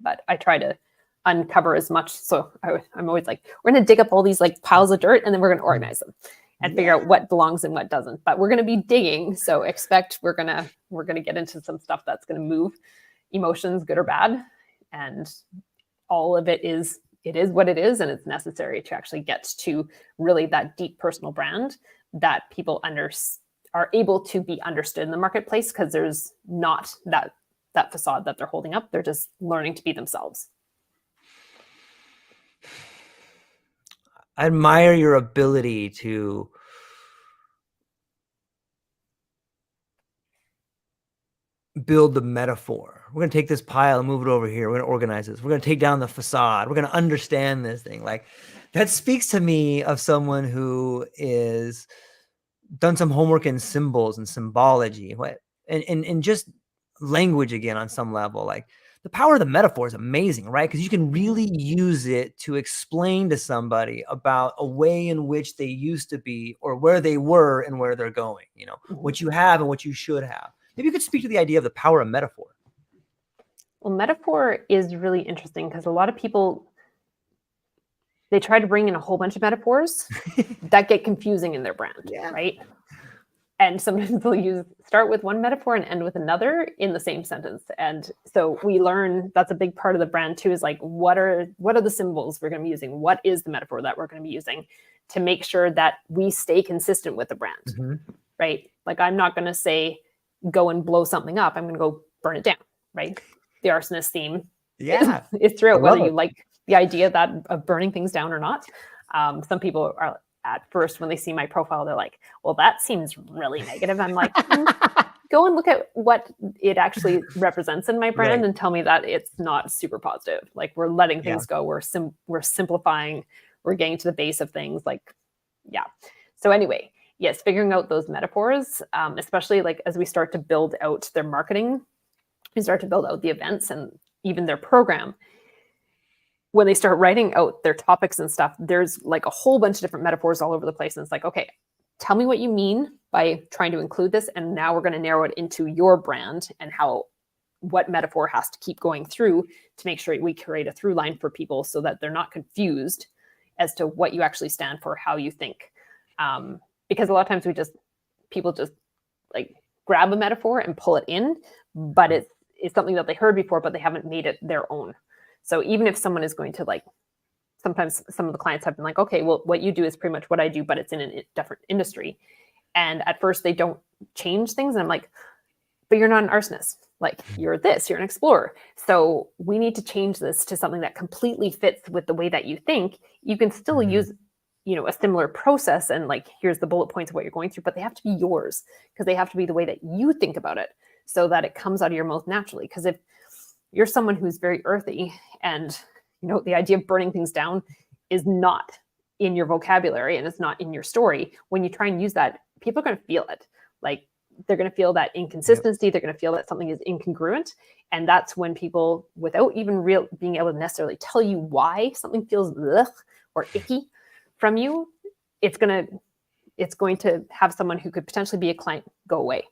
But I try to uncover as much. So I'm always like, we're going to dig up all these like piles of dirt, and then we're going to organize them and figure out what belongs and what doesn't. But we're going to be digging. So expect we're going to get into some stuff that's going to move emotions, good or bad. And all of it is what it is. And it's necessary to actually get to really that deep personal brand that people are able to be understood in the marketplace, because there's not that facade that they're holding up. They're just learning to be themselves. I admire your ability to build the metaphor. We're going to take this pile and move it over here. We're going to organize this. We're going to take down the facade. We're going to understand this thing. Like, that speaks to me of someone who is done some homework in symbols and symbology, and just language again on some level. Like, the power of the metaphor is amazing, right? Because you can really use it to explain to somebody about a way in which they used to be, or where they were and where they're going, what you have and what you should have. Maybe you could speak to the idea of the power of metaphor. Well, metaphor is really interesting, because a lot of people, they try to bring in a whole bunch of metaphors that get confusing in their brand, right? And sometimes they'll start with one metaphor and end with another in the same sentence. And so we learn that's a big part of the brand too, is like, what are the symbols we're going to be using? What is the metaphor that we're going to be using to make sure that we stay consistent with the brand, right? Like, I'm not going to say, go and blow something up. I'm going to go burn it down, right? The Arsonist theme is throughout, whether you like the idea of burning things down or not. Some people are, at first, when they see my profile, they're like, well, that seems really negative. I'm like, go and look at what it actually represents in my brand, and tell me that it's not super positive. Like, we're letting things go. We're simplifying. We're getting to the base of things. So anyway, yes, figuring out those metaphors, especially like as we start to build out their marketing, we start to build out the events and even their program. When they start writing out their topics and stuff, there's like a whole bunch of different metaphors all over the place. And it's like, okay, tell me what you mean by trying to include this. And now we're going to narrow it into your brand and what metaphor has to keep going through to make sure we create a through line for people, so that they're not confused as to what you actually stand for, how you think. Because a lot of times people just like grab a metaphor and pull it in, but it's something that they heard before, but they haven't made it their own. So even if someone is going to, like, sometimes some of the clients have been like, okay, well, what you do is pretty much what I do, but it's in a different industry. And at first they don't change things. And I'm like, but you're not an arsonist. Like, you're an explorer. So we need to change this to something that completely fits with the way that you think. You can still use, a similar process, and like, here's the bullet points of what you're going through, but they have to be yours, because they have to be the way that you think about it, so that it comes out of your mouth naturally. Because if you're someone who's very earthy, and the idea of burning things down is not in your vocabulary and it's not in your story, when you try and use that, people are going to feel it. Like, they're going to feel that inconsistency. They're going to feel that something is incongruent. And that's when people, without even being able to necessarily tell you why something feels ugh or icky from you, it's going to have someone who could potentially be a client go away,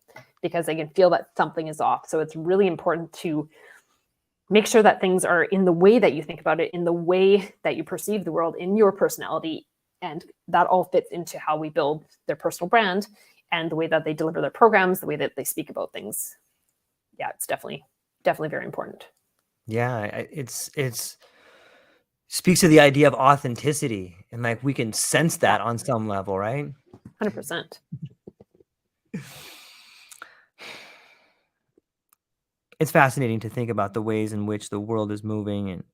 because they can feel that something is off. So it's really important to make sure that things are in the way that you think about it, in the way that you perceive the world, in your personality. And that all fits into how we build their personal brand and the way that they deliver their programs, the way that they speak about things. Yeah, it's definitely very important. Yeah, it's speaks to the idea of authenticity, and like, we can sense that on some level, right? 100%. It's fascinating to think about the ways in which the world is moving,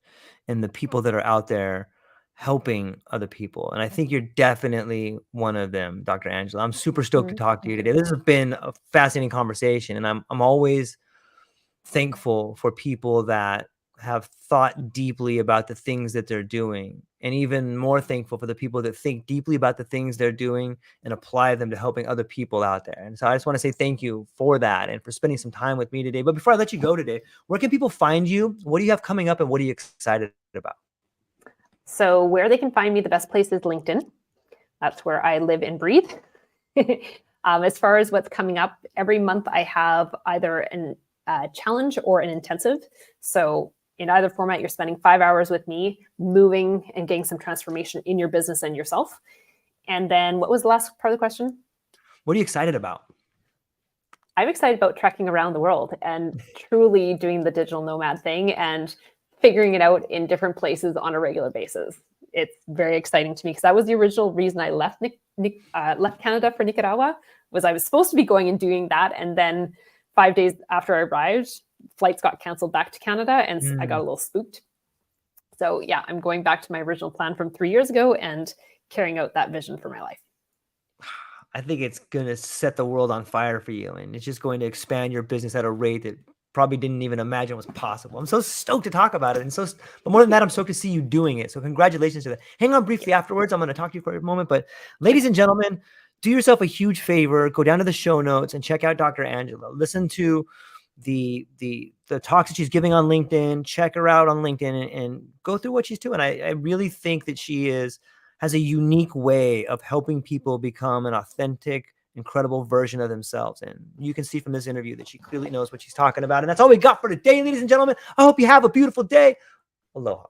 and the people that are out there helping other people. And I think you're definitely one of them, Dr. Angela. I'm super stoked to talk to you today. This has been a fascinating conversation, and I'm always thankful for people that have thought deeply about the things that they're doing, and even more thankful for the people that think deeply about the things they're doing and apply them to helping other people out there. And so I just want to say thank you for that and for spending some time with me today. But before I let you go today, where can people find you? What do you have coming up and what are you excited about? So where they can find me, the best place is LinkedIn. That's where I live and breathe. As far as what's coming up, every month I have either a challenge or an intensive. So in either format, you're spending 5 hours with me, moving and getting some transformation in your business and yourself. And then what was the last part of the question? What are you excited about? I'm excited about trekking around the world and truly doing the digital nomad thing and figuring it out in different places on a regular basis. It's very exciting to me because that was the original reason I left left Canada for Nicaragua. Was I was supposed to be going and doing that, and then 5 days after I arrived, flights got canceled back to Canada, and I got a little spooked. So yeah, I'm going back to my original plan from 3 years ago and carrying out that vision for my life. I think it's going to set the world on fire for you, and it's just going to expand your business at a rate that probably didn't even imagine was possible. I'm so stoked to talk about it. But more than that, I'm stoked to see you doing it. So congratulations to that. Hang on briefly afterwards. I'm going to talk to you for a moment, but ladies and gentlemen, do yourself a huge favor, go down to the show notes and check out Dr. Angela. Listen to the talks that she's giving on LinkedIn, check her out on LinkedIn and go through what she's doing. I really think that she has a unique way of helping people become an authentic, incredible version of themselves. And you can see from this interview that she clearly knows what she's talking about. And that's all we got for today, ladies and gentlemen. I hope you have a beautiful day. Aloha.